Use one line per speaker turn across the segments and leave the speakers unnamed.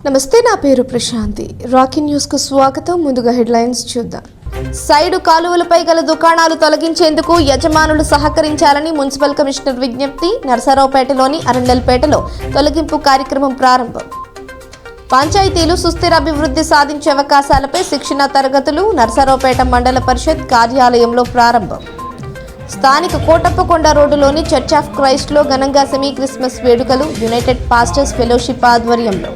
నమస్తే, నా పేరు ప్రశాంతి. రాకీ న్యూస్ కు స్వాగతం. ముందుగా హెడ్లైన్స్ చూద్దాం. సైడు కాలువలపై గల దుకాణాలు తొలగించేందుకు యజమానులు సహకరించాలని మున్సిపల్ కమిషనర్ విజ్ఞప్తి. నర్సరావుపేటలోని అరండల్పేటలో తొలగింపు కార్యక్రమం ప్రారంభం. పంచాయతీలు సుస్థిర అభివృద్ధి సాధించే అవకాశాలపై శిక్షణ తరగతులు నర్సరావుపేట మండల పరిషత్ కార్యాలయంలో ప్రారంభం. స్థానిక కోటప్పకొండ రోడ్డులోని చర్చ్ ఆఫ్ క్రైస్ట్లో ఘనంగా సెమీ క్రిస్మస్ వేడుకలు యునైటెడ్ పాస్టర్స్ ఫెలోషిప్ ఆధ్వర్యంలో.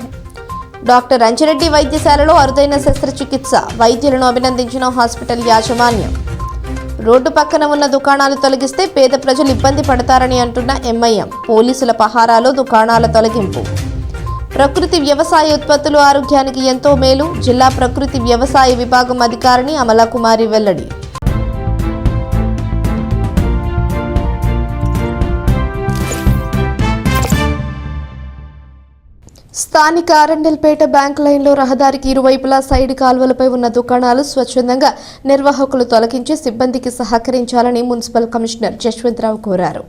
డాక్టర్ అంజిరెడ్డి వైద్యశాలలో అరుదైన శస్త్రచికిత్స, వైద్యులను అభినందించిన హాస్పిటల్ యాజమాన్యం. రోడ్డు పక్కన ఉన్న దుకాణాలు తొలగిస్తే పేద ప్రజలు ఇబ్బంది పడతారని అంటున్న ఎంఐఎం. పోలీసుల పహారాలో దుకాణాల తొలగింపు. ప్రకృతి వ్యవసాయ ఉత్పత్తులు ఆరోగ్యానికి ఎంతో మేలు. జిల్లా ప్రకృతి వ్యవసాయ విభాగం అధికారిని అమలాకుమారి వెల్లడి. స్థానిక అరండల్పేట బ్యాంక్ లైన్లో రహదారికి ఇరువైపులా సైడ్ కాలువలపై ఉన్న దుకాణాలు స్వచ్ఛందంగా నిర్వాహకులు తొలగించి సిబ్బందికి సహకరించాలని మున్సిపల్ కమిషనర్ జశ్వంతరావు కోరారు.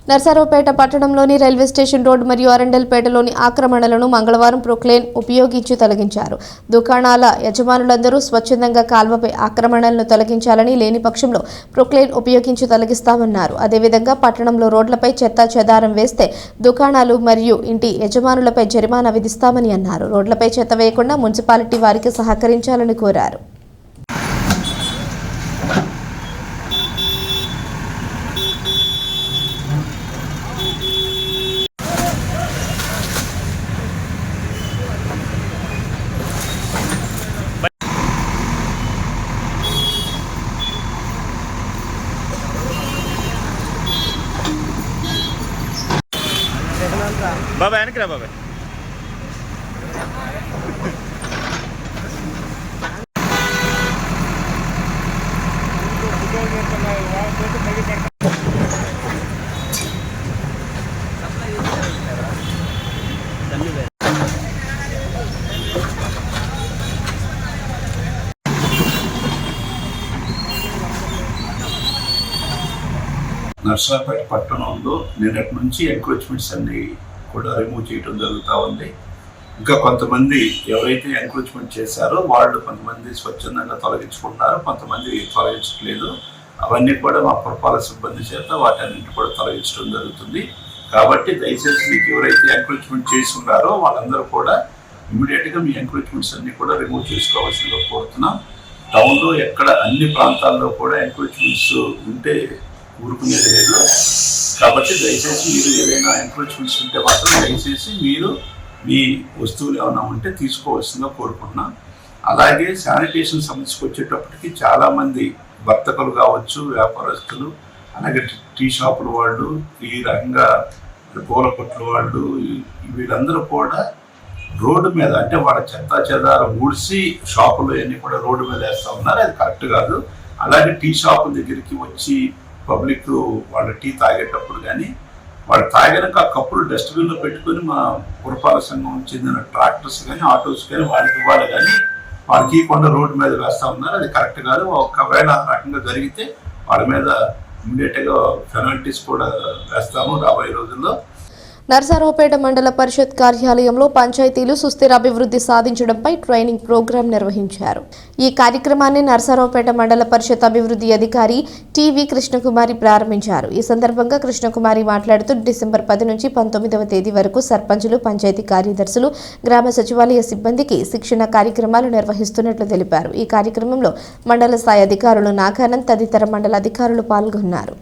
నర్సరావుపేట పట్టణంలోని రైల్వే స్టేషన్ రోడ్ మరియు అరండల్పేటలోని ఆక్రమణలను మంగళవారం ప్రొక్లేన్ ఉపయోగించి తొలగించారు. దుకాణాల యజమానులందరూ స్వచ్ఛందంగా కాల్వపై ఆక్రమణలను తొలగించాలని, లేని పక్షంలో ప్రొక్లేన్ ఉపయోగించి తొలగిస్తామన్నారు. అదేవిధంగా పట్టణంలో రోడ్లపై చెత్త చెదారం వేస్తే దుకాణాలు మరియు ఇంటి యజమానులపై జరిమానా విధిస్తామని అన్నారు. రోడ్లపై చెత్త వేయకుండా మున్సిపాలిటీ వారికి సహకరించాలని కోరారు.
బాబా వెనక్కి రా బాబా.
నర్సరావుపేట పట్టణంలో నిన్నటి నుంచి ఎంక్రోచ్మెంట్స్ అన్ని కూడా రిమూవ్ చేయడం జరుగుతూ ఉంది. ఇంకా కొంతమంది ఎవరైతే ఎంక్రోచ్మెంట్ చేశారో వాళ్ళు కొంతమంది స్వచ్ఛందంగా తొలగించుకుంటున్నారు, కొంతమంది తొలగించట్లేదు. అవన్నీ కూడా మా పురపాలక సిబ్బంది చేత వాటన్నింటి కూడా తొలగించడం జరుగుతుంది. కాబట్టి దయచేసి మీకు ఎవరైతే ఎంక్రోచ్మెంట్ చేసి ఉన్నారో వాళ్ళందరూ కూడా ఇమీడియట్గా మీ ఎంక్రోచ్మెంట్స్ అన్ని కూడా రిమూవ్ చేసుకోవాల్సిందిగా కోరుతున్నాం. టౌన్లో ఎక్కడ అన్ని ప్రాంతాల్లో కూడా ఎంక్రోచ్మెంట్స్ ఉంటే ఊరుకునేది లేదు. కాబట్టి దయచేసి మీరు ఏదైనా ఎంక్రోచ్మెంట్స్ ఉంటే మాత్రం దయచేసి మీరు మీ వస్తువులు ఏమైనా ఉంటే తీసుకోవాల్సిందిగా కోరుకుంటున్నాం. అలాగే శానిటేషన్ సమస్యకు వచ్చేటప్పటికి చాలామంది వర్తకులు కావచ్చు, వ్యాపారస్తులు, అలాగే టీ షాపుల వాళ్ళు, ఈ రకంగా పూల కొట్ల వాళ్ళు, వీళ్ళందరూ కూడా రోడ్డు మీద అంటే వాళ్ళ చెత్త చెదారం ఊడ్చి షాపులు అన్నీ కూడా రోడ్డు మీద వేస్తూ ఉన్నారు. అది కరెక్ట్ కాదు. అలాగే టీ షాపుల దగ్గరికి వచ్చి పబ్లిక్ వాళ్ళ టీ తాగేటప్పుడు కానీ వాళ్ళు తాగినాక ఆ కప్పులు డస్ట్బిన్లో పెట్టుకొని మా పురపాలక సంఘం చెందిన ట్రాక్టర్స్ కానీ ఆటోస్ కానీ వాళ్ళకి ఇవ్వాలి, కానీ వాళ్ళకి ఇవ్వకుండా రోడ్డు మీద వేస్తూ ఉన్నారు. అది కరెక్ట్ కాదు. ఒకవేళ ఆ రకంగా జరిగితే వాళ్ళ మీద ఇమ్మీడియట్గా పెనాల్టీస్ కూడా వేస్తాము రాబోయే రోజుల్లో.
నర్సరావుపేట మండల పరిషత్ కార్యాలయంలో పంచాయతీలు సుస్థిర అభివృద్ధి సాధించడంపై ట్రైనింగ్ ప్రోగ్రాం నిర్వహించారు. ఈ కార్యక్రమాన్ని నర్సరావుపేట మండల పరిషత్ అభివృద్ధి అధికారి టీవీ కృష్ణకుమారి ప్రారంభించారు. ఈ సందర్భంగా కృష్ణకుమారి మాట్లాడుతూ డిసెంబర్ 10 నుంచి 19వ తేదీ వరకు సర్పంచులు, పంచాయతీ కార్యదర్శులు, గ్రామ సచివాలయ సిబ్బందికి శిక్షణ కార్యక్రమాలు నిర్వహిస్తున్నట్లు తెలిపారు. ఈ కార్యక్రమంలో మండల స్థాయి అధికారులు నాగానంద్ తదితర మండల అధికారులు పాల్గొన్నారు.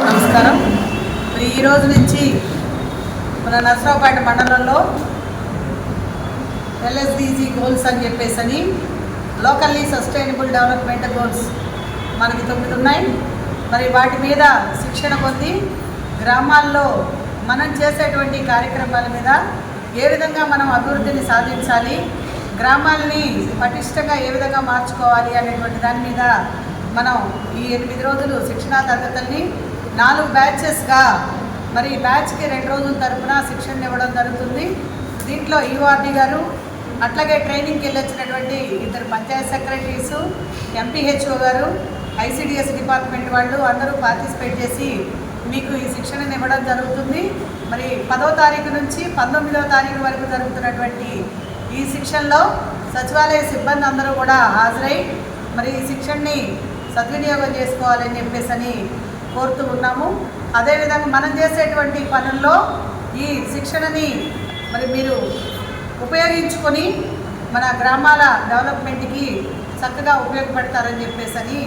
నమస్కారం. ఈ రోజు నుంచి మన నర్సరావుపేట మండలంలో LSDG గోల్స్ అని చెప్పేసి లోకల్లీ సస్టైనబుల్ డెవలప్మెంట్ గోల్స్ మనకి 9 ఉన్నాయి. మరి వాటి మీద శిక్షణ పొంది గ్రామాల్లో మనం చేసేటువంటి కార్యక్రమాల మీద ఏ విధంగా మనం అభివృద్ధిని సాధించాలి, గ్రామాలని పటిష్టంగా ఏ విధంగా మార్చుకోవాలి అనేటువంటి దాని మీద మనం ఈ 8 రోజులు శిక్షణా తరగతుల్ని 4 బ్యాచెస్గా మరి బ్యాచ్కి 2 రోజుల తరపున శిక్షణ ఇవ్వడం జరుగుతుంది. దీంట్లో యూఆర్డీ గారు అట్లాగే ట్రైనింగ్కి వెళ్ళొచ్చినటువంటి 2 పంచాయత్ సెక్రటరీసు, ఎంపీహెచ్ఓ గారు, ఐసిడిఎస్ డిపార్ట్మెంట్ వాళ్ళు అందరూ పార్టిసిపేట్ చేసి మీకు ఈ శిక్షణను ఇవ్వడం జరుగుతుంది. మరి 10వ తారీఖు నుంచి 19వ తారీఖు వరకు జరుగుతున్నటువంటి ఈ శిక్షణలో సచివాలయ సిబ్బంది అందరూ కూడా హాజరై మరి ఈ శిక్షణని సద్వినియోగం చేసుకోవాలని చెప్పేసి కోరుతూ ఉన్నాము. అదేవిధంగా మనం చేసేటువంటి పనుల్లో ఈ శిక్షణని మరి మీరు ఉపయోగించుకొని మన గ్రామాల డెవలప్మెంట్కి చక్కగా ఉపయోగపడతారని చెప్పేసి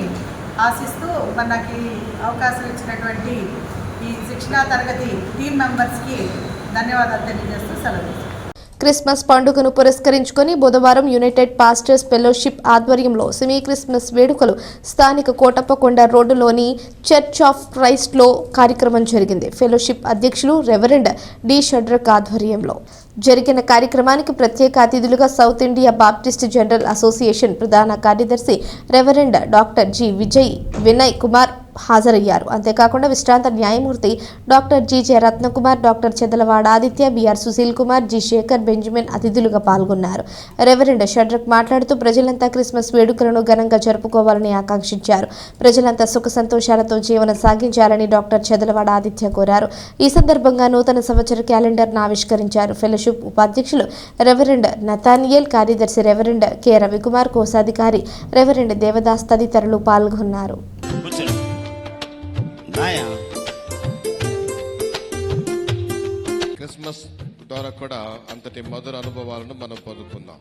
ఆశిస్తూ మనకి అవకాశం ఇచ్చినటువంటి ఈ శిక్షణా తరగతి టీం మెంబర్స్కి ధన్యవాదాలు తెలియజేస్తూ సెలవు.
క్రిస్మస్ పండుగను పురస్కరించుకొని బుధవారం యునైటెడ్ పాస్టర్స్ ఫెలోషిప్ ఆధ్వర్యంలో సెమీ క్రిస్మస్ వేడుకలు స్థానిక కోటప్పకొండ రోడ్డులోని చర్చ్ ఆఫ్ క్రైస్ట్లో కార్యక్రమం జరిగింది. ఫెలోషిప్ అధ్యక్షులు రెవరెండ్ డి షడ్రక్ ఆధ్వర్యంలో జరిగిన కార్యక్రమానికి ప్రత్యేక అతిథులుగా South India Baptist General Association ప్రధాన కార్యదర్శి reverend doctor G Vinay Kumar హాజరయ్యారు. అంతేకాకుండా విశ్రాంత న్యాయమూర్తి doctor G Ratnakumar, doctor Chedalavada Aditya, BR Sushil Kumar, G Shekhar Benjamin అతిథులుగా పాల్గొన్నారు. రెవరెండ్ షడ్రక్ మాట్లాడుతూ ప్రజలంతా క్రిస్మస్ వేడుకలను ఘనంగా జరుపుకోవాలని ఆకాంక్షించారు. ప్రజలంతా సుఖ సంతోషాలతో జీవనం సాగించాలని డాక్టర్ చెదలవాడ ఆదిత్య కోరారు. ఈ సందర్భంగా నూతన సంవత్సర క్యాలెండర్ను ఆవిష్కరించారు. ఫెలోషిప్ ఉపాధ్యక్షులు రెవరెండ్ నతానియల్, కార్యదర్శి రెవరెండ్ కె రవికుమార్, కోశాధికారి రెవరెండ్ దేవదాస్ తదితరులు పాల్గొన్నారు.
క్రిస్మస్ ద్వారా కూడా అంతటి మధుర అనుభవాలను మనం పొందుకుందాం.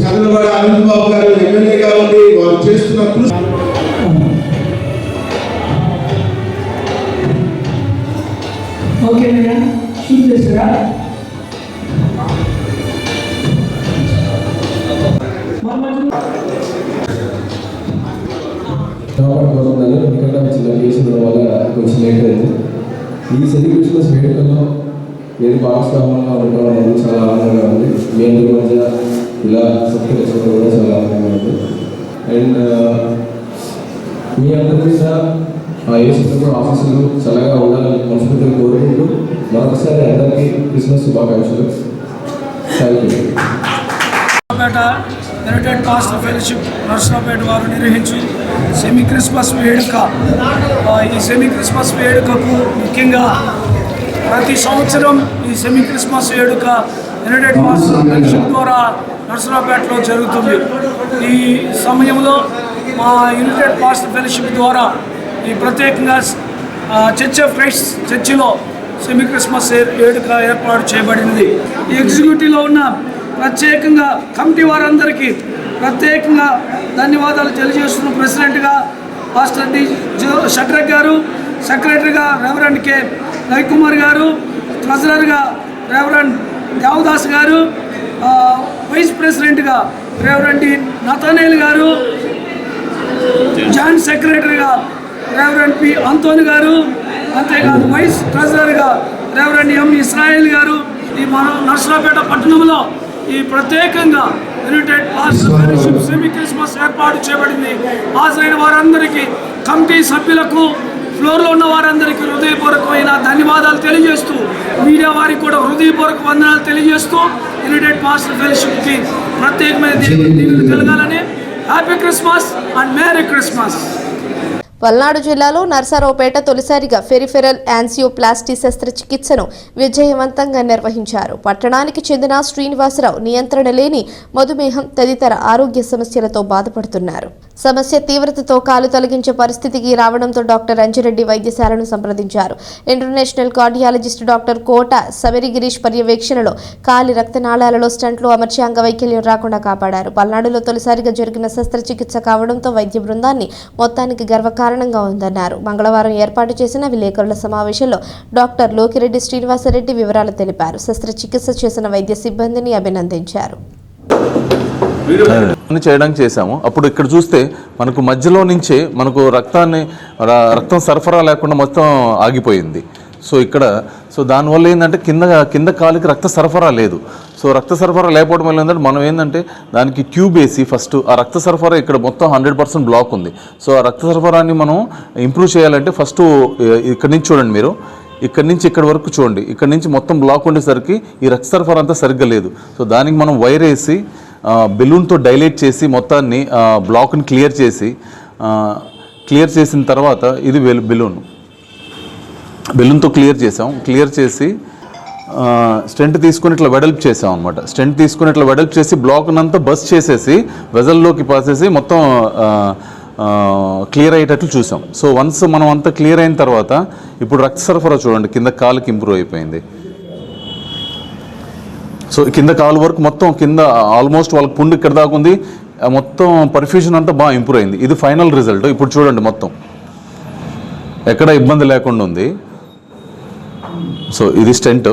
చంద్రబాబు ఆనందబాబు గారు ఎమ్మెల్యేగా ఉండి వారు చేస్తున్నప్పుడు
కొంచెం లేట్ అయింది. ఈ సెమీ క్రిస్మస్ వేడుకల్లో నేను భాగస్వామ్యంగా ఉండడం అనేది చాలా ఆనందంగా ఉంది. మీ అందరి మధ్య ఇలా సత్కరించడం కూడా చాలా ఆనందంగా ఉంది. అండ్ మీ అందరి మీద ఆ యేసు ఆఫీసులు చల్లగా ఉండాలని మనస్ఫూర్తిగా కోరుకుంటూ మరొకసారి అందరికీ క్రిస్మస్ శుభాకాంక్షలు. Thank you.
United pastor fellowship Narasaraopet వారు నిర్వహించి సెమీ క్రిస్మస్ వేడుక. ఈ సెమీ క్రిస్మస్ వేడుకకు ముఖ్యంగా ప్రతి సంవత్సరం ఈ సెమీ క్రిస్మస్ వేడుక యునైటెడ్ పాస్టర్ ఫెలోషిప్ ద్వారా నర్సరావుపేటలో జరుగుతుంది. ఈ సమయంలో మా యునైటెడ్ పాస్టర్ ఫెలోషిప్ ద్వారా ఈ ప్రత్యేకంగా చర్చ్ ఆఫ్ క్రైస్ట్ చర్చిలో సెమీ క్రిస్మస్ వేడుక ఏర్పాటు చేయబడింది. ఈ ఎగ్జిక్యూటివ్లో ఉన్న ప్రత్యేకంగా కమిటీ వారందరికీ ప్రత్యేకంగా ధన్యవాదాలు తెలియజేస్తున్న ప్రెసిడెంట్గా పాస్టర్ డి షడ్రక్ గారు, సెక్రటరీగా రెవరెండ్ కె రవికుమార్ గారు, ట్రెజరర్గా రెవరెండ్ దేవదాస్ గారు, వైస్ ప్రెసిడెంట్గా రెవరెండ్ డి నతానేల్ గారు, జాయింట్ సెక్రటరీగా రెవరెండ్ పి అంతోని గారు, అంతేకాదు వైస్ ట్రెజరర్గా రెవరెండ్ ఎం ఇస్రాయేల్ గారు. ఈ మన నర్సరావుపేట పట్టణంలో ఈ ప్రత్యేకంగా United pastor fellowship semi Christmas ఏర్పాటు చేయబడింది. హాజరైన వారందరికీ, కమిటీ సభ్యులకు, ఫ్లోర్లో ఉన్న వారందరికీ హృదయపూర్వకమైన ధన్యవాదాలు తెలియజేస్తూ, మీడియా వారికి కూడా హృదయపూర్వక వందనాలు తెలియజేస్తూ యునైటెడ్ పాస్టర్ ఫెలోషిప్కి ప్రత్యేకమైన దీవెనలు కలగాలని happy Christmas and merry Christmas.
Palnadu జిల్లాలో నర్సారావుపేట తొలిసారిగా పెరిఫెరల్ యాంజియోప్లాస్టీ శస్త్రచికిత్సను విజయవంతంగా నిర్వహించారు. పట్టణానికి చెందిన శ్రీనివాసరావు నియంత్రణ లేని మధుమేహం తదితర ఆరోగ్య సమస్యలతో బాధపడుతున్నారు. సమస్య తీవ్రతతో కాలు తొలగించే పరిస్థితికి రావడంతో డాక్టర్ అంజిరెడ్డి వైద్యశాలను సంప్రదించారు. ఇంటర్నేషనల్ కార్డియాలజిస్ట్ డాక్టర్ కోట సమరిగిరీష్ పర్యవేక్షణలో కాలి రక్తనాళాలలో స్టంట్లు అమర్చి అంగవైకల్యం రాకుండా కాపాడారు. పల్నాడులో తొలిసారిగా జరిగిన శస్త్రచికిత్స కావడంతో వైద్య బృందాన్ని మొత్తానికి గర్వకారణంగా ఉందన్నారు. మంగళవారం ఏర్పాటు చేసిన విలేకరుల సమావేశంలో డాక్టర్ లోకిరెడ్డి శ్రీనివాసరెడ్డి వివరాలు తెలిపారు. శస్త్రచికిత్స చేసిన వైద్య సిబ్బందిని అభినందించారు.
చేయడానికి చేశాము. అప్పుడు ఇక్కడ చూస్తే మనకు మధ్యలో నుంచే మనకు రక్తం సరఫరా లేకుండా మొత్తం ఆగిపోయింది. సో దానివల్ల ఏంటంటే కింద కాలుకి రక్త సరఫరా లేదు. సో రక్త సరఫరా లేకపోవడం వల్ల ఏంటంటే మనం ఏంటంటే దానికి ట్యూబ్ వేసి ఫస్ట్ ఆ రక్త సరఫరా ఇక్కడ మొత్తం 100% బ్లాక్ ఉంది. సో ఆ రక్త సరఫరాని మనం ఇంప్రూవ్ చేయాలంటే ఫస్ట్ ఇక్కడ నుంచి చూడండి, మీరు ఇక్కడ నుంచి ఇక్కడ వరకు చూడండి, ఇక్కడ నుంచి మొత్తం బ్లాక్ ఉండేసరికి ఈ రక్త సరఫరా అంతా సరిగ్గా లేదు. సో దానికి మనం వైర్ వేసి బెలూన్తో డైలేట్ చేసి మొత్తాన్ని బ్లాక్ని క్లియర్ చేసిన తర్వాత ఇది బెలూన్తో క్లియర్ చేసి స్టెంట్ తీసుకుని ఇట్లా వెడల్ప్ చేసాం అనమాట. స్టెంట్ తీసుకుని ఇట్లా వెడల్ప్ చేసి బ్లాక్ని అంతా బస్ చేసేసి వెజల్లోకి పాసేసి మొత్తం క్లియర్ అయ్యేటట్లు చూసాం. సో వన్స్ మనం అంతా క్లియర్ అయిన తర్వాత ఇప్పుడు రక్త సరఫరా చూడండి కింద కాలుకి ఇంప్రూవ్ అయిపోయింది. సో కింద కాలు వరకు మొత్తం కింద ఆల్మోస్ట్ వాళ్ళకి పుండు ఇక్కడ దాకా ఉంది, మొత్తం పర్ఫ్యూషన్ అంతా బాగా ఇంప్రూవ్ అయింది. ఇది ఫైనల్ రిజల్ట్. ఇప్పుడు చూడండి మొత్తం ఎక్కడ ఇబ్బంది లేకుండా ఉంది. సో ఇది స్టెంట్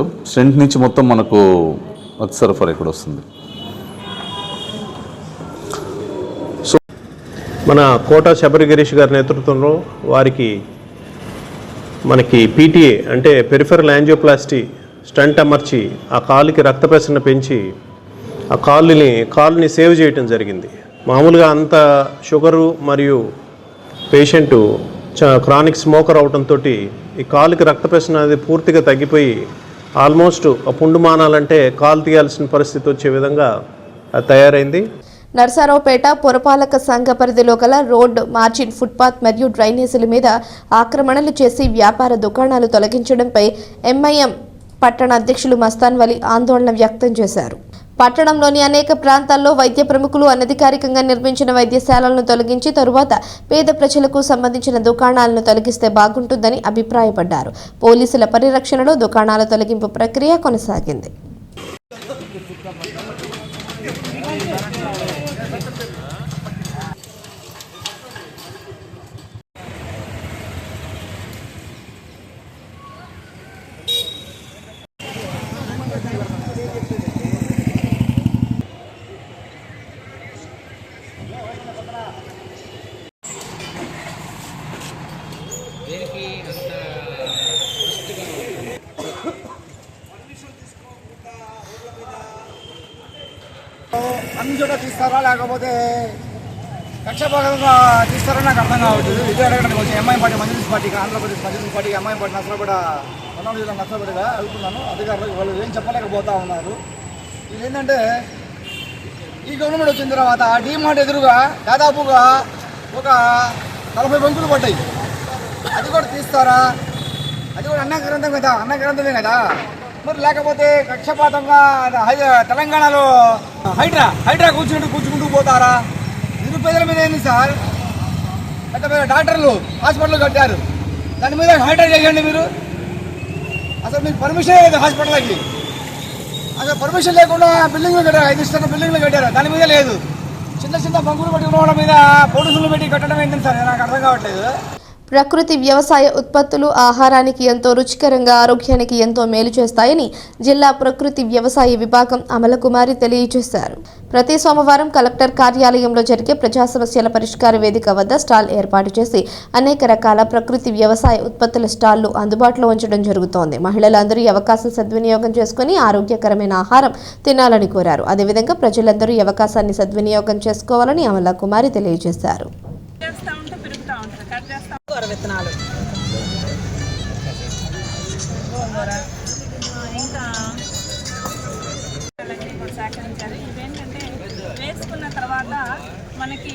నుంచి మొత్తం మనకు రక్త సరఫరా ఇక్కడ వస్తుంది.
సో మన కోట శబరిగిరీష్ గారి నేతృత్వంలో వారికి మనకి పీటీఏ అంటే పెరిఫెరల్ యాంజియోప్లాస్టీ స్టంట్ అమర్చి ఆ కాలుకి రక్త ప్రసరణ పెంచి ఆ కాలుని సేవ్ చేయటం జరిగింది. మామూలుగా అంత షుగరు మరియు పేషెంటు క్రానిక్ స్మోకర్ అవడంతో ఈ కాలుకి రక్త ప్రసరణ అనేది పూర్తిగా తగ్గిపోయి ఆల్మోస్ట్ ఆ పుండు మానాలంటే కాలు తీయాల్సిన పరిస్థితి వచ్చే విధంగా అది తయారైంది.
నర్సారావుపేట పురపాలక సంఘ పరిధిలో గల రోడ్ మార్జిన్, ఫుట్పాత్ మరియు డ్రైనేజీల మీద ఆక్రమణలు చేసి వ్యాపార దుకాణాలు తొలగించడంపై ఎంఐఎం పట్టణ అధ్యక్షులు మస్తాన్ వలి ఆందోళన వ్యక్తం చేశారు. పట్టణంలోని అనేక ప్రాంతాల్లో వైద్య ప్రముఖులు అనధికారికంగా నిర్మించిన వైద్యశాలలను తొలగించి తరువాత పేద ప్రజలకు సంబంధించిన దుకాణాలను తొలగిస్తే బాగుంటుందని అభిప్రాయపడ్డారు. పోలీసుల పరిరక్షణలో దుకాణాల తొలగింపు ప్రక్రియ కొనసాగింది.
అన్ని చోట తీస్తారా లేకపోతే కక్షపాతంగా తీస్తారా నాకు అర్థం కావట్లేదు. ఇది అడగడానికి వచ్చి ఎంఐఎం పార్టీ మజ్లిస్ పార్టీకి, ఆంధ్రప్రదేశ్ మజ్లిస్ పార్టీకి ఎంఐఎం పార్టీ నర్సారావుపేట పల్నాడు జిల్లా నర్సారావుపేటగా అడుగుతున్నాను. అధికారులకు వాళ్ళు ఏం చెప్పలేకపోతా ఉన్నారు. ఇది ఏంటంటే ఈ గవర్నమెంట్ వచ్చిన తర్వాత డీమార్ట్ ఎదురుగా దాదాపుగా ఒక 40 బంకులు పడ్డాయి. అది కూడా తీస్తారా? అది కూడా అన్నగ్రంథమే కదా. మరి లేకపోతే కక్షపాతంగా తెలంగాణలో హైడ్రా కూర్చుంటూ పోతారా? నిరుపేదల మీద ఏంది సార్? పెద్ద పెద్ద డాక్టర్లు హాస్పిటల్ కట్టారు, దాని మీద హైడ్రా చేయండి మీరు. అసలు మీకు పర్మిషన్ లేదు హాస్పిటల్కి. అసలు పర్మిషన్ లేకుండా బిల్డింగ్లు కట్టారు, 5 స్టార్ బిల్డింగ్లు కట్టారు, దాని మీద లేదు. చిన్న బంకులు పట్టుకున్న వాళ్ళ మీద పోలీసులు పెట్టి కట్టడం ఏంటంటే సార్ నాకు అర్థం కావట్లేదు.
ప్రకృతి వ్యవసాయ ఉత్పత్తులు ఆహారానికి ఎంతో రుచికరంగా, ఆరోగ్యానికి ఎంతో మేలు చేస్తాయని జిల్లా ప్రకృతి వ్యవసాయ విభాగం అమలకుమారి తెలియజేశారు. ప్రతి సోమవారం కలెక్టర్ కార్యాలయంలో జరిగే ప్రజా సమస్యల పరిష్కార వేదిక వద్ద స్టాల్ ఏర్పాటు చేసి అనేక రకాల ప్రకృతి వ్యవసాయ ఉత్పత్తుల స్టాళ్లు అందుబాటులో ఉంచడం జరుగుతోంది. మహిళలందరూ ఈ అవకాశం సద్వినియోగం చేసుకుని ఆరోగ్యకరమైన ఆహారం తినాలని కోరారు. అదేవిధంగా ప్రజలందరూ ఈ అవకాశాన్ని సద్వినియోగం చేసుకోవాలని అమలకుమారి తెలియజేశారు.
విత్తనాలు ఇంకా సేకరించారు. ఇవేంటంటే వేసుకున్న తర్వాత మనకి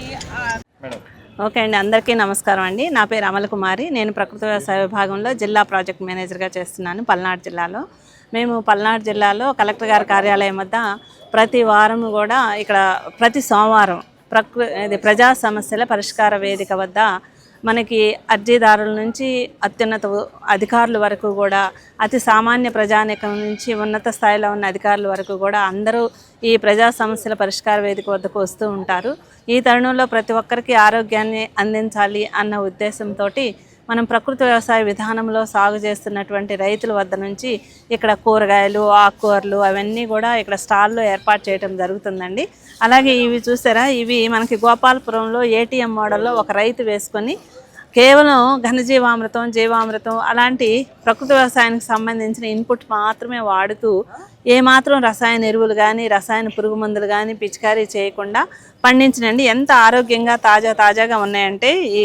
ఓకే అండి, అందరికీ నమస్కారం అండి. నా పేరు అమల కుమారి. నేను ప్రకృతి వ్యవసాయ విభాగంలో జిల్లా ప్రాజెక్ట్ మేనేజర్గా చేస్తున్నాను పల్నాడు జిల్లాలో. మేము పల్నాడు జిల్లాలో కలెక్టర్ గారి కార్యాలయం వద్ద ప్రతి వారం కూడా ఇక్కడ ప్రతి సోమవారం ప్రజా సమస్యల పరిష్కార వేదిక వద్ద మనకి అర్జీదారుల నుంచి అత్యున్నత అధికారుల వరకు కూడా, అతి సామాన్య ప్రజానీకం నుంచి ఉన్నత స్థాయిలో ఉన్న అధికారుల వరకు కూడా అందరూ ఈ ప్రజా సమస్యల పరిష్కార వేదిక వద్దకు వస్తూ ఉంటారు. ఈ తరుణంలో ప్రతి ఒక్కరికి ఆరోగ్యాన్ని అందించాలి అన్న ఉద్దేశంతో మనం ప్రకృతి వ్యవసాయ విధానంలో సాగు చేస్తున్నటువంటి రైతుల వద్ద నుంచి ఇక్కడ కూరగాయలు, ఆకుకూరలు అవన్నీ కూడా ఇక్కడ స్టాల్లో ఏర్పాటు చేయడం జరుగుతుందండి. అలాగే ఇవి చూసారా, ఇవి మనకి గోపాలపురంలో ఏటీఎం మోడల్లో ఒక రైతు వేసుకొని కేవలం ఘనజీవామృతం, జీవామృతం అలాంటి ప్రకృతి వ్యవసాయానికి సంబంధించిన ఇన్పుట్ మాత్రమే వాడుతూ ఏమాత్రం రసాయన ఎరువులు కానీ రసాయన పురుగు మందులు కానీ పిచికారీ చేయకుండా పండించినండి ఎంత ఆరోగ్యంగా తాజాగా ఉన్నాయంటే ఈ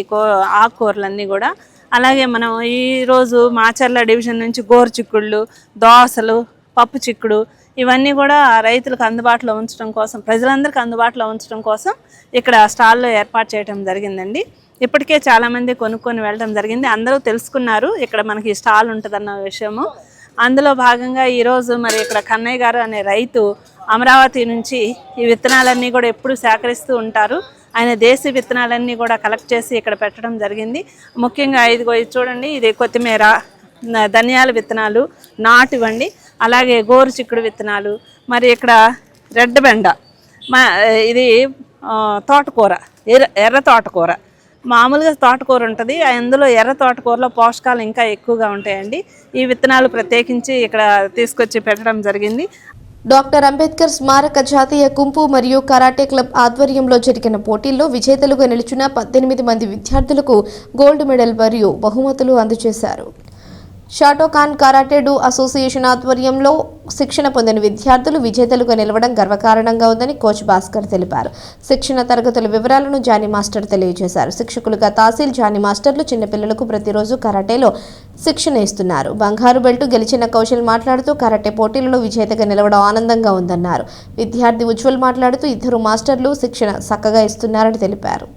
ఆకుకూరలన్నీ కూడా. అలాగే మనం ఈరోజు మాచర్ల డివిజన్ నుంచి గోరు చిక్కుళ్ళు, దోసలు, పప్పు చిక్కుడు ఇవన్నీ కూడా రైతులకు అందుబాటులో ఉంచడం కోసం, ప్రజలందరికీ అందుబాటులో ఉంచడం కోసం ఇక్కడ స్టాల్లో ఏర్పాటు చేయడం జరిగిందండి. ఇప్పటికే చాలామంది కొనుక్కొని వెళ్ళడం జరిగింది. అందరూ తెలుసుకున్నారు ఇక్కడ మనకి స్టాల్ ఉంటుందన్న విషయము. అందులో భాగంగా ఈరోజు మరి ఇక్కడ కన్నయ్య గారు అనే రైతు అమరావతి నుంచి ఈ విత్తనాలన్నీ కూడా ఎప్పుడు సేకరిస్తూ ఉంటారు. ఆయన దేశీ విత్తనాలన్నీ కూడా కలెక్ట్ చేసి ఇక్కడ పెట్టడం జరిగింది. ముఖ్యంగా ఇది చూడండి, ఇది కొత్తిమీర, ధనియాల విత్తనాలు నాటివ్వండి, అలాగే గోరు చిక్కుడు విత్తనాలు, మరి ఇక్కడ రెడ్ బెండ, ఇది తోటకూర, ఎర్ర తోటకూర. మామూలుగా తోటకూర ఉంటుంది, అందులో ఎర్ర తోటకూరలో పోషకాలు ఇంకా ఎక్కువగా ఉంటాయండి. ఈ విత్తనాలు ప్రత్యేకించి ఇక్కడ తీసుకొచ్చి పెట్టడం జరిగింది.
డాక్టర్ అంబేద్కర్ స్మారక జాతీయ కుంపు మరియు కరాటే క్లబ్ ఆధ్వర్యంలో జరిగిన పోటీల్లో విజేతలుగా నిలిచిన 18 మంది విద్యార్థులకు గోల్డ్ మెడల్ మరియు బహుమతులు అందజేశారు. షాటోకాన్ కరాటే డు అసోసియేషన్ ఆధ్వర్యంలో శిక్షణ పొందిన విద్యార్థులు విజేతలుగా నిలవడం గర్వకారణంగా ఉందని కోచ్ భాస్కర్ తెలిపారు. శిక్షణ తరగతుల వివరాలను జానీ మాస్టర్ తెలియజేశారు. శిక్షకులుగా తహసీల్ జానీ మాస్టర్లు చిన్నపిల్లలకు ప్రతిరోజు కరాటేలో శిక్షణ ఇస్తున్నారు. బంగారు బెల్ట్ గెలిచిన కౌశల్ మాట్లాడుతూ కరాటే పోటీలలో విజేతగా నిలవడం ఆనందంగా ఉందన్నారు. విద్యార్థి ఉజ్వల్ మాట్లాడుతూ ఇద్దరు మాస్టర్లు శిక్షణ చక్కగా ఇస్తున్నారని తెలిపారు.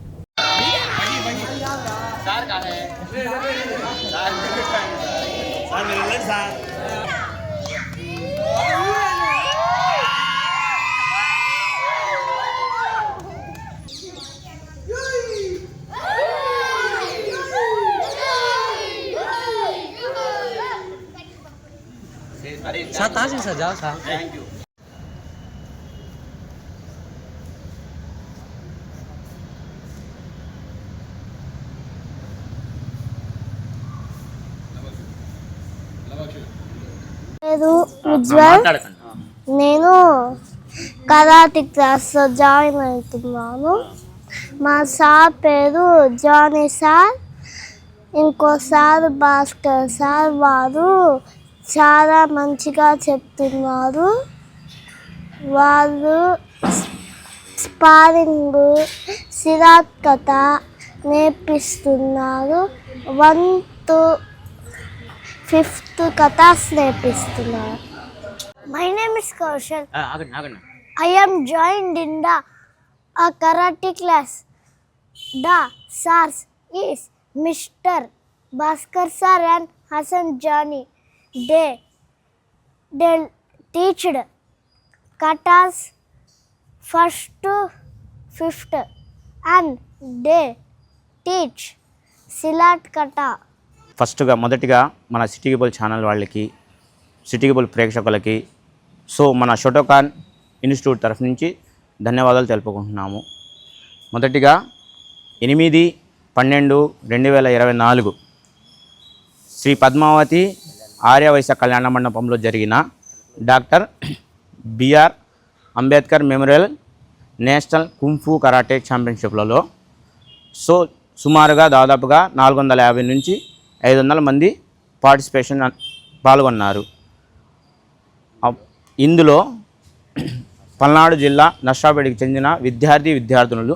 పేరు ఉజ్వల్. నేను కరాటే క్లాస్ జాయిన్ అవుతున్నాను. మా సార్ పేరు జానీ సార్, ఇంకోసారి భాస్కర్ సార్. వారు చాలా మంచిగా చెప్తున్నారు. వాళ్ళు స్పారింగ్, సిరాట్ కథ నేర్పిస్తున్నారు. 1 to 5th కథాస్ నేర్పిస్తున్నారు. My name is Kaushal. I am joined in the karate class. The stars is Mr. Bhaskar sir and Hassan Johnny. They teached katas 1st to 5th and they teach silat kata.
మొదటిగా మన city cable channel వాళ్ళకి, city cable ప్రేక్షకులకి, so మన Shotokan institute తరఫు నుంచి ధన్యవాదాలు తెలుపుకుంటున్నాము. మొదటిగా 8/12/2024 శ్రీ పద్మావతి ఆర్యవైశ్య కళ్యాణ మండపంలో జరిగిన doctor B R Ambedkar memorial national kung fu karate ఛాంపియన్షిప్లలో సో సుమారుగా దాదాపుగా 450 నుంచి 500 మంది పాల్గొన్నారు. ఇందులో పల్నాడు జిల్లా నర్సాపేటకి చెందిన విద్యార్థులు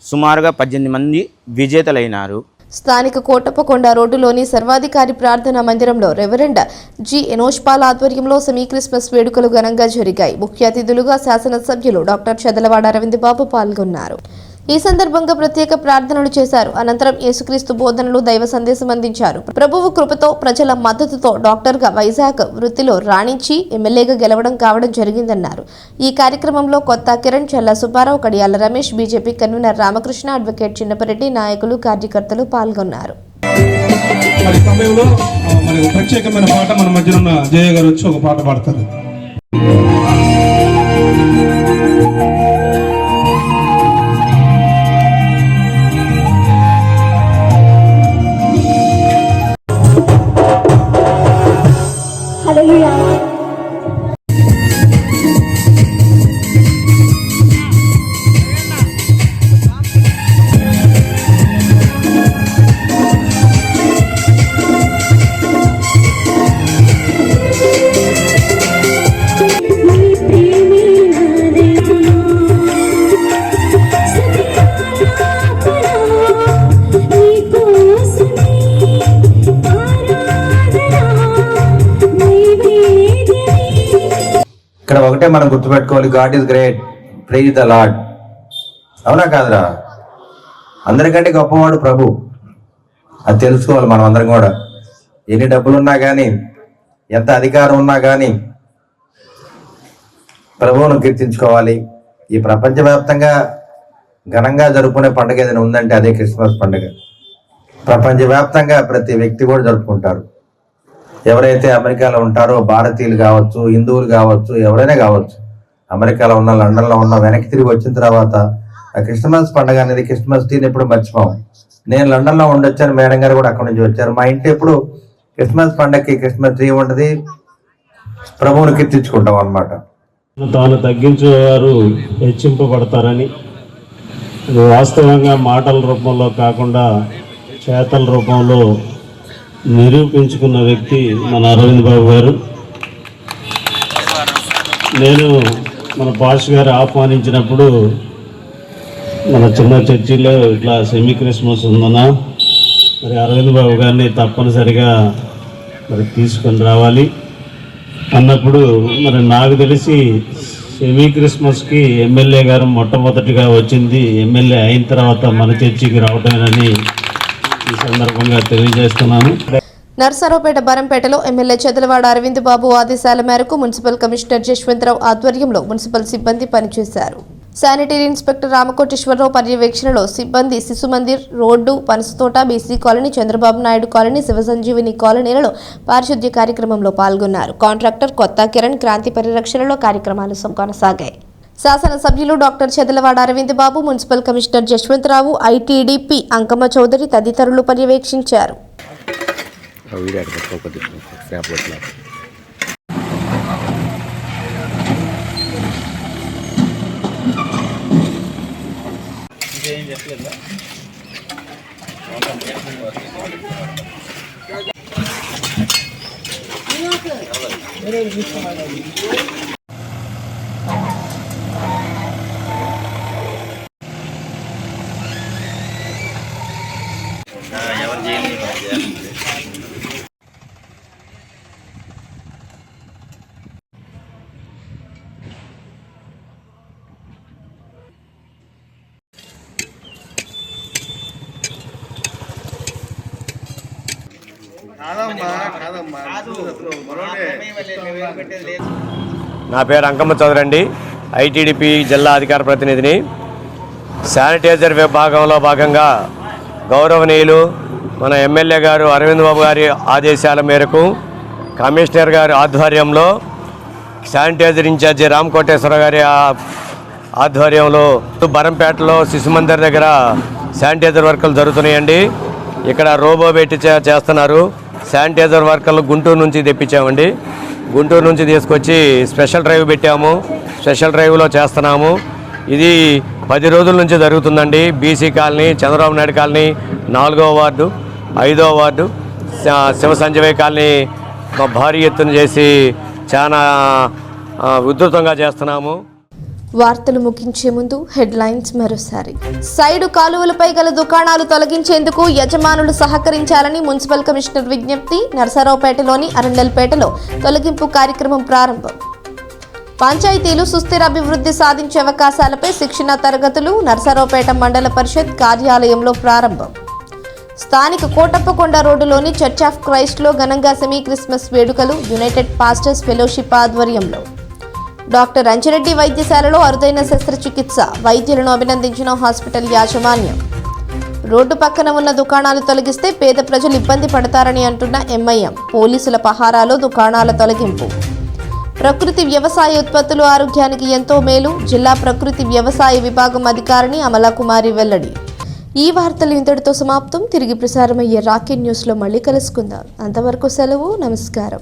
సుమారుగా 18 మంది విజేతలైనారు.
స్థానిక కోటప్పకొండ రోడ్డులోని సర్వాధికారి ప్రార్థనా మందిరంలో రెవరెండ్ జి ఎనోష్పాల్ ఆధ్వర్యంలో సెమీ క్రిస్మస్ వేడుకలు ఘనంగా జరిగాయి. ముఖ్య అతిథులుగా శాసనసభ్యులు డాక్టర్ చదలవాడ అరవింద్ బాబు పాల్గొన్నారు. ఈ సందర్భంగా ప్రత్యేక ప్రార్థనలు చేశారు. అనంతరం యేసుక్రీస్తు బోధనలు, దైవ సందేశం అందించారు. ప్రభువు కృపతో, ప్రజల మద్దతుతో డాక్టర్గా వైజాగ్ వృత్తిలో రాణించి ఎమ్మెల్యేగా గెలవడం కావడం జరిగిందన్నారు. ఈ కార్యక్రమంలో Kotha Kiran, Challa Subbarao, Kadiyala Ramesh, BJP convener Ramakrishna, advocate Chinnapareddy, నాయకులు, కార్యకర్తలు పాల్గొన్నారు.
మరి సమయంలో మరి ప్రత్యేకమైన పాట మన మధ్యన ఉన్న జయ గారు వచ్చి ఒక పాట పాడతారు.
ఇక్కడ ఒకటే మనం గుర్తుపెట్టుకోవాలి, God is great, praise the Lord. అవునా కాదురా? అందరికంటే గొప్పవాడు ప్రభు. అది తెలుసుకోవాలి మనం అందరం కూడా. ఎన్ని డబ్బులు ఉన్నా కానీ, ఎంత అధికారం ఉన్నా కానీ ప్రభువును కీర్తించుకోవాలి. ఈ ప్రపంచవ్యాప్తంగా ఘనంగా జరుపుకునే పండుగ ఏదైనా ఉందంటే అదే క్రిస్మస్ పండుగ. ప్రపంచవ్యాప్తంగా ప్రతి వ్యక్తి కూడా జరుపుకుంటారు. ఎవరైతే అమెరికాలో ఉంటారో, భారతీయులు కావచ్చు, హిందువులు కావచ్చు, ఎవరైనా కావచ్చు, అమెరికాలో ఉన్న, లండన్లో ఉన్న, వెనక్కి తిరిగి వచ్చిన తర్వాత ఆ క్రిస్మస్ పండుగ అనేది, క్రిస్మస్ ట్రీని ఎప్పుడు మర్చిపోం. నేను లండన్లో ఉండొచ్చాను, మేడం గారు కూడా అక్కడి నుంచి వచ్చారు. మా ఇంటి ఎప్పుడు క్రిస్మస్ పండుగకి క్రిస్మస్ ట్రీ ఉంటుంది, ప్రభువును కీర్తించుకుంటాం అన్నమాట.
తాను తగ్గించేవారు హెచ్చింపబడతారని, వాస్తవంగా మాటల రూపంలో కాకుండా చేతల రూపంలో నిరూపించుకున్న వ్యక్తి మన అరవింద్ బాబు గారు. నేను మన పాష్ గారు ఆహ్వానించినప్పుడు మన చిన్న చర్చిలో ఇట్లా సెమీ క్రిస్మస్ ఉందన్నా, మరి అరవింద్ బాబు గారిని తప్పనిసరిగా మరి తీసుకొని రావాలి అన్నప్పుడు, మరి నాకు తెలిసి సెమీ క్రిస్మస్కి ఎమ్మెల్యే గారు మొట్టమొదటిగా వచ్చింది ఎమ్మెల్యే అయిన తర్వాత మన చర్చికి రావటమేనని ఈ సందర్భంగా తెలియజేస్తున్నాను.
నర్సరావుపేట బరంపేటలో ఎమ్మెల్యే చెదలవాడ అరవింద్ బాబు ఆదేశాల మేరకు మున్సిపల్ కమిషనర్ జశ్వంతరావు ఆధ్వర్యంలో మున్సిపల్ సిబ్బంది పనిచేశారు. శానిటరీ ఇన్స్పెక్టర్ రామకోటేశ్వరరావు పర్యవేక్షణలో సిబ్బంది Shishu Mandir, road, Panasathota, BC colony, Chandrababu Naidu colony, Shivasanjeevini కాలనీలలో పారిశుద్ధ్య కార్యక్రమంలో పాల్గొన్నారు. కాంట్రాక్టర్ కొత్త కిరణ్ క్రాంతి పరిరక్షణలో కార్యక్రమాలు కొనసాగాయి. శాసనసభ్యులు doctor Chadalavada Aravind Babu, municipal commissioner Jaswantharao, ITDP Ankamma Chowdary తదితరులు పర్యవేక్షించారు.
నా పేరు అంకమ్మ చౌదరి అండి, ఐటీడీపీ జిల్లా అధికార ప్రతినిధిని. శానిటైజర్ విభాగంలో భాగంగా గౌరవనీయులు మన ఎమ్మెల్యే గారు అరవింద్ బాబు గారి ఆదేశాల మేరకు కమిషనర్ గారి ఆధ్వర్యంలో శానిటైజర్ ఇన్ఛార్జి రామకోటేశ్వర గారి ఆధ్వర్యంలో బరంపేటలో శిశు మందిర్ దగ్గర శానిటైజర్ వర్కులు జరుగుతున్నాయండి. ఇక్కడ రోబో పెట్టి చేస్తున్నారు. శానిటైజర్ వర్కర్లు గుంటూరు నుంచి తెప్పించామండి. గుంటూరు నుంచి తీసుకొచ్చి స్పెషల్ డ్రైవ్ పెట్టాము. స్పెషల్ డ్రైవ్లో చేస్తున్నాము. ఇది 10 రోజుల నుంచి జరుగుతుందండి. BC colony, Chandrababu Naidu colony, 4వ వార్డు, 5వ వార్డు, శివసంజీవి కాలనీ భారీ ఎత్తున చేసి చాలా ఉధృతంగా చేస్తున్నాము.
వార్తలు ముగించే ముందు హెడ్లైన్స్ మరోసారి. సైడు కాలువలపై గల దుకాణాలు తొలగించేందుకు యజమానులు సహకరించాలని మున్సిపల్ కమిషనర్ విజ్ఞప్తి. నర్సరావుపేటలోని అరండల్పేటలో తొలగింపు కార్యక్రమం ప్రారంభం. పంచాయతీలు సుస్థిర అభివృద్ధి సాధించే అవకాశాలపై శిక్షణ తరగతులు నర్సరావుపేట మండల పరిషత్ కార్యాలయంలో ప్రారంభం. స్థానిక కోటప్పకొండ రోడ్డులోని చర్చ్ ఆఫ్ క్రైస్ట్లో ఘనంగా సెమీ క్రిస్మస్ వేడుకలు యునైటెడ్ పాస్టర్స్ ఫెలోషిప్ ఆధ్వర్యంలో. డాక్టర్ అంజిరెడ్డి వైద్యశాలలో అరుదైన శస్త్రచికిత్స, వైద్యులను అభినందించిన హాస్పిటల్ యాజమాన్యం. రోడ్డు పక్కన ఉన్న దుకాణాలు తొలగిస్తే పేద ప్రజలు ఇబ్బంది పడతారని అంటున్న ఎంఐఎం. పోలీసుల పహారాలో దుకాణాల తొలగింపు. ప్రకృతి వ్యవసాయ ఉత్పత్తులు ఆరోగ్యానికి ఎంతో మేలు. జిల్లా ప్రకృతి వ్యవసాయ విభాగం అధికారిని అమలాకుమారి వెల్లడి. ఈ వార్తలు ఇంతటితో సమాప్తం. తిరిగి ప్రసారమయ్యే రాకెట్ న్యూస్లో మళ్ళీ కలుసుకుందాం. అంతవరకు సెలవు. నమస్కారం.